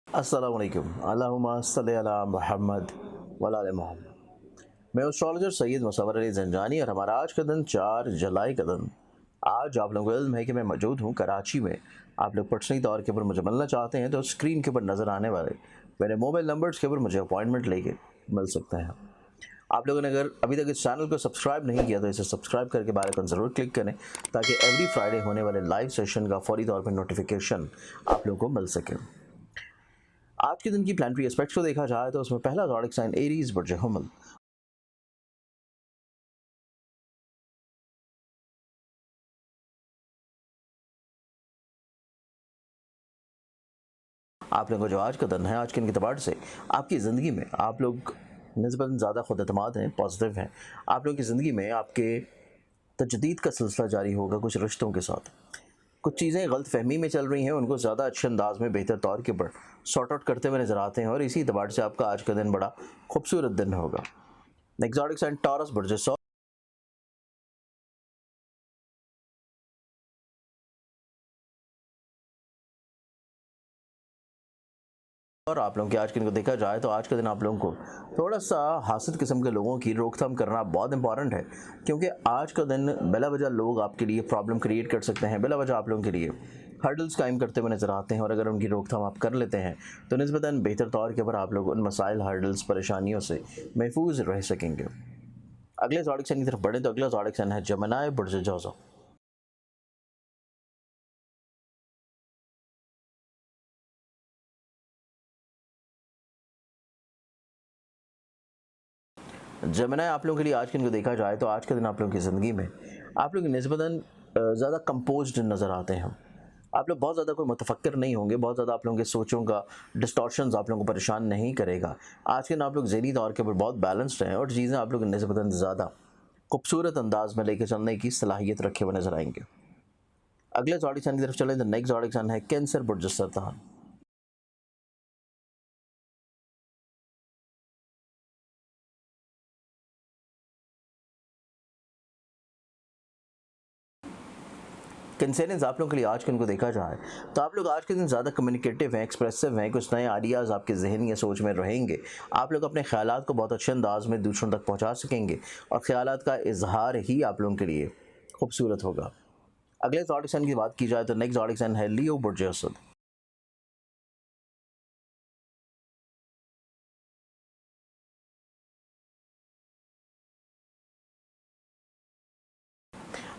अस्सलाम वालेकुम अल्लाहुम्मा सल्लि अला मुहम्मद वला आले मोहम्मद। मैं एस्ट्रोलॉजर सैयद मुसव्वर अली ज़ंजानी और हमारा आज का दिन 4 जुलाई का दिन। आज आप लोगों को इल्म है कि मैं मौजूद हूँ कराची में। आप लोग पर्सनली तौर के ऊपर मुझे मिलना चाहते हैं तो स्क्रीन के ऊपर नज़र आने वाले मेरे मोबाइल नंबर्स के ऊपर मुझे अपॉइंटमेंट लेके मिल सकते हैं। आप लोगों ने अगर अभी तक इस चैनल को सब्सक्राइब नहीं किया तो इसे सब्सक्राइब करके बेल आइकन ज़रूर क्लिक करें ताकि एवरी फ्राइडे होने वाले लाइव सेशन का फौरी तौर पर नोटिफिकेशन आप लोगों को मिल सके। आज के दिन की प्लानिटरी एस्पेक्ट्स को देखा जाए तो उसमें पहला ज़ोडिक साइन एरीज बुर्ज हुमल। आप लोगों को जो आज का दिन है आज के दिन के अतबार से आपकी ज़िंदगी में आप लोग निस्बतन ज़्यादा खुद एतमाद हैं, पॉजिटिव हैं। आप लोगों की ज़िंदगी में आपके तजदीद का सिलसिला जारी होगा कुछ रिश्तों के साथ। कुछ चीज़ें गलत फहमी में चल रही हैं उनको ज़्यादा अच्छे अंदाज में बेहतर तौर के ऊपर सॉर्ट आउट करते हुए नज़र आते हैं और इसी एतबार से आपका आज का दिन बड़ा खूबसूरत दिन होगा। नेक्स्ट ज़ोडिक साइन टॉरस बुर्ज और आप लोगों के आज के दिन को देखा जाए तो आज के दिन आप लोगों को थोड़ा सा हासिल किस्म के लोगों की रोकथाम करना बहुत इंपॉर्टेंट है, क्योंकि आज का दिन बिला वजह लोग आपके लिए प्रॉब्लम क्रिएट कर सकते हैं, बिला वजह आप लोगों के लिए हर्डल्स कायम करते हुए नज़र आते हैं और अगर उनकी रोकथाम आप कर लेते हैं तो निस्बतन बेहतर तौर के ऊपर आप लोग उन मसाइल हर्डल्स परेशानियों से महफूज रह सकेंगे। अगले ज़ोडिक साइन की तरफ बढ़ें तो अगला ज़ोडिक साइन है जमनाय बुर्ज जौज़ा। जमुना आप लोगों के लिए आज के दिन को देखा जाए तो आज के दिन आप लोगों की ज़िंदगी में आप लोग निस्बतन ज़्यादा कंपोज्ड नज़र आते हैं। आप लोग बहुत ज़्यादा कोई मुतफक्र नहीं होंगे, बहुत ज़्यादा आप लोगों के सोचों का डिस्टॉर्शंस आप लोगों को परेशान नहीं करेगा। आज के दिन आप लोग ज़हनी तौर के ऊपर बहुत बैलेंस्ड हैं और चीज़ें आप लोग निस्बतन ज़्यादा खूबसूरत अंदाज में लेकर चलने की सलाहियत रखे हुए नजर आएंगे। अगले ज़ोडिक साइन की तरफ चलें तो नेक्स्ट ज़ोडिक साइन है कैंसर बुर्ज सरतान। कंसेरेंस आप लोगों के लिए आज के दिन को देखा जाए तो आप लोग आज के दिन ज़्यादा कम्युनिकेटिव हैं, एक्सप्रेसिव हैं, कुछ नए आइडियाज़ आपके जहन या सोच में रहेंगे। आप लोग अपने ख्यालात को बहुत अच्छे अंदाज में दूसरों तक पहुंचा सकेंगे और ख्यालात का इजहार ही आप लोगों के लिए खूबसूरत होगा। अगले ज़ोडिक साइन की बात की जाए तो नेक्स्ट ज़ोडिक साइन है लियो बुर्ज असद।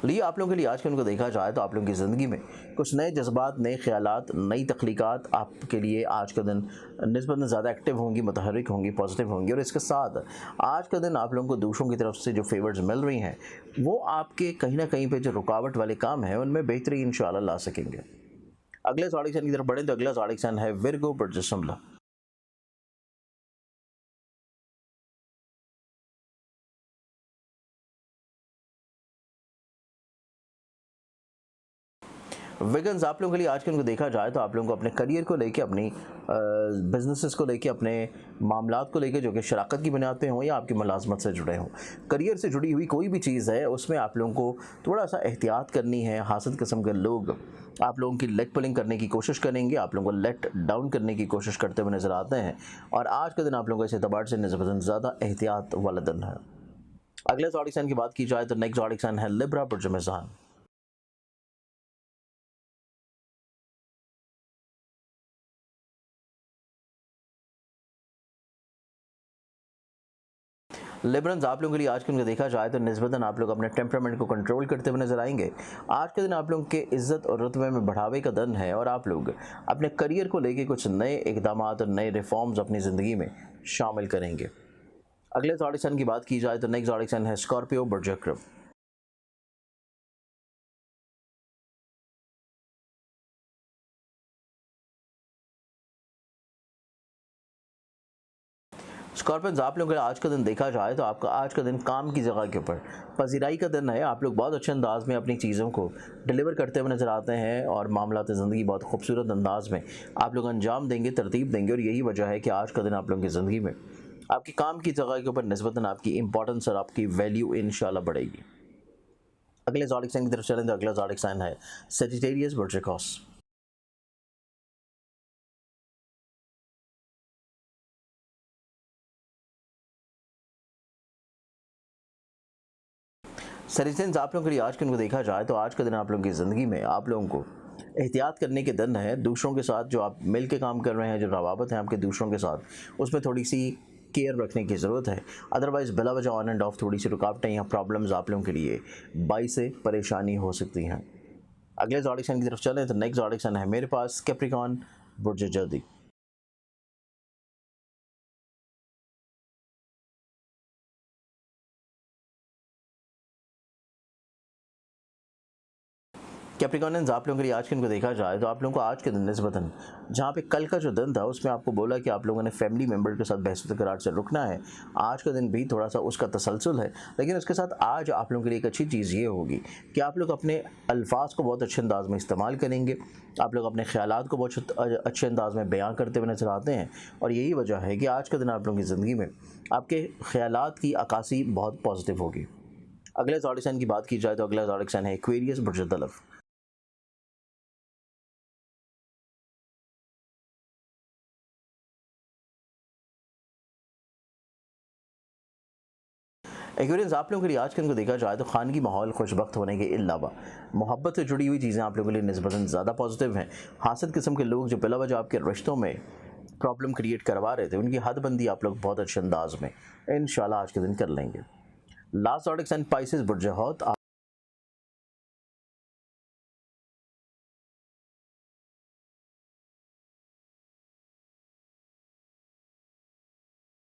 लिए आप लोगों के लिए आज के उनको देखा जाए तो आप लोगों की ज़िंदगी में कुछ नए जज्बात, नए ख्यालात, नई तख्लीक़ात आपके लिए आज का दिन निस्बतन ज़्यादा एक्टिव होंगी, मुतहर्रिक होंगी, पॉजिटिव होंगी और इसके साथ आज का दिन आप लोगों को दूसरों की तरफ से जो फेवर्स मिल रही हैं वो आपके कहीं ना कहीं पे जो रुकावट वाले काम हैं उनमें बेहतरी इंशाल्लाह ला सकेंगे। अगले ज़ोडिक साइन की तरफ बढ़ें तो अगला ज़ोडिक साइन है विर्गो बुर्ज जुमला। विगन्स आप लोगों के लिए आज के उनको देखा जाए तो आप लोगों को अपने करियर को लेके, अपनी बिजनेसेस को लेके, अपने मामलात को लेके जो कि शराकत की बुनियाद पे हों या आपकी मुलाजमत से जुड़े हों, करियर से जुड़ी हुई कोई भी चीज़ है उसमें आप लोगों को थोड़ा सा एहतियात करनी है। हासिल किस्म के लोग आप लोगों की लेग पुलिंग करने की कोशिश करेंगे, आप लोगों को लेट डाउन करने की कोशिश करते हुए नज़र आते हैं और आज का दिन आप लोगों को इस एतबार से निस्बतन ज़्यादा एहतियात वाला दिन है। अगले ज़ोडिक साइन की बात की जाए तो नेक्स्ट ज़ोडिक साइन है लिब्रा बुर्ज मिज़ान। लिबरल्स आप लोगों के लिए आज के दिन देखा जाए तो निस्बतन आप लोग अपने टेम्परामेंट को कंट्रोल करते हुए नजर आएंगे। आज के दिन आप लोगों के इज्जत और रुतबे में बढ़ावे का दिन है और आप लोग अपने करियर को लेके कुछ नए इकदाम और नए रिफॉर्म्स अपनी ज़िंदगी में शामिल करेंगे। अगले ज़ोडिक साइन की बात की जाए तो नेक्स्ट ज़ोडिक साइन है स्कॉर्पियो बुर्ज अक़रब। स्कॉर्पियंस आप लोगों का आज का दिन देखा जाए तो आपका आज का दिन काम की जगह के ऊपर पजीराई का दिन है। आप लोग बहुत अच्छे अंदाज में अपनी चीज़ों को डिलीवर करते हुए नज़र आते हैं और मामलात ज़िंदगी बहुत खूबसूरत अंदाज में आप लोग अंजाम देंगे, तरतीब देंगे और यही वजह है कि आज का दिन आप लोगों की ज़िंदगी में आपकी काम की जगह के ऊपर निस्बतन आपकी इंपॉर्टेंस और आपकी वैल्यू इंशाल्लाह बढ़ेगी। अगले ज़ोडिक साइन की तरफ चलें तो अगला ज़ोडिक साइन है सेजिटेरियस बुर्ज सरिसेंस आप लोगों के लिए आज के दिन को देखा जाए तो आज का दिन आप लोगों की ज़िंदगी में आप लोगों को एहतियात करने के दिन है। दूसरों के साथ जो आप मिल के काम कर रहे हैं, जो रवाबत है आपके दूसरों के साथ, उसमें थोड़ी सी केयर रखने की ज़रूरत है। अदरवाइज़ बिला वजह ऑन एंड ऑफ थोड़ी सी रुकावटें या प्रॉब्लम्स आप लोगों के लिए बाई से परेशानी हो सकती हैं। अगले ज़ोडिक साइन की तरफ चलें तो नेक्स्ट ज़ोडिक साइन है मेरे पास कैप्रिकॉर्न, बुर्ज जल्दी। कैप्रिकॉर्नियंस आप लोगों के लिए आज के दिन को देखा जाए तो आप लोगों को आज के दिन निस्बतन जहाँ पे कल का जो दिन था उसमें आपको बोला कि आप लोगों ने फैमिली मेम्बर के साथ बहस करार से रुकना है, आज का दिन भी थोड़ा सा उसका तसलसल है। लेकिन उसके साथ आज आप लोगों के लिए एक अच्छी चीज़ ये होगी कि आप लोग अपने अल्फाज को बहुत अच्छे अंदाज में इस्तेमाल करेंगे। आप लोग अपने ख्यालात को बहुत अच्छे अंदाज में बयां करते हुए नजर आते हैं और यही वजह है कि आज का दिन आप लोगों की ज़िंदगी में आपके ख्यालात की अक्कासी बहुत पॉजिटिव होगी। अगले ज़ोडिक साइन की बात की जाए तो अगला ज़ोडिक साइन है एक्वेरियस, बुर्ज तलफ। एक्वेरियंस आप लोगों के लिए आज के दिन को देखा जाए तो खानगी माहौल खुशबख्त होने के अलावा मोहब्बत से जुड़ी हुई चीज़ें आप लोगों के लिए निस्बतन ज़्यादा पॉजिटिव हैं। हासिद किस्म के लोग जो बिला वजह आपके रिश्तों में प्रॉब्लम क्रिएट करवा रहे थे, उनकी हदबंदी आप लोग बहुत अच्छे अंदाज में इंशाल्लाह आज के दिन कर लेंगे। लास्ट ज़ोडिक साइन पाइसेस, बुर्ज हौत।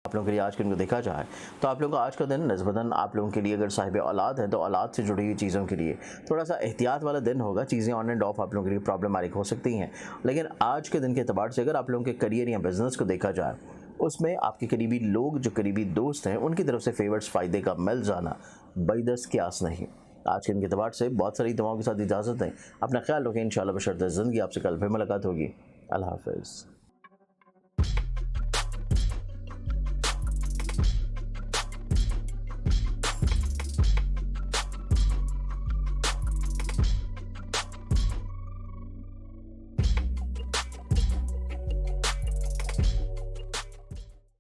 आप लोगों के लिए आज के दिन को देखा जाए तो आप लोगों का आज का दिन निस्बतन आप लोगों के लिए अगर साहिब औलाद है तो औलाद से जुड़ी हुई चीज़ों के लिए थोड़ा सा एहतियात वाला दिन होगा। चीज़ें ऑन एंड ऑफ आप लोगों के लिए प्रॉब्लमेटिक हो सकती हैं, लेकिन आज के दिन के अतबार से अगर आप लोगों के करियर या बिज़नेस को देखा जाए उसमें आपके करीबी लोग, जो करीबी दोस्त हैं, उनकी तरफ से फेवर्स फ़ायदे का मिल जाना बदस क्यास नहीं। आज के दिन के अतबार से बहुत सारी दुआओं के साथ इजाज़त दें। अपना ख्याल रखें। इंशाल्लाह बशर्ते ज़िंदगी आपसे कल फिर मुलाकात होगी। अल्लाह हाफ़िज़।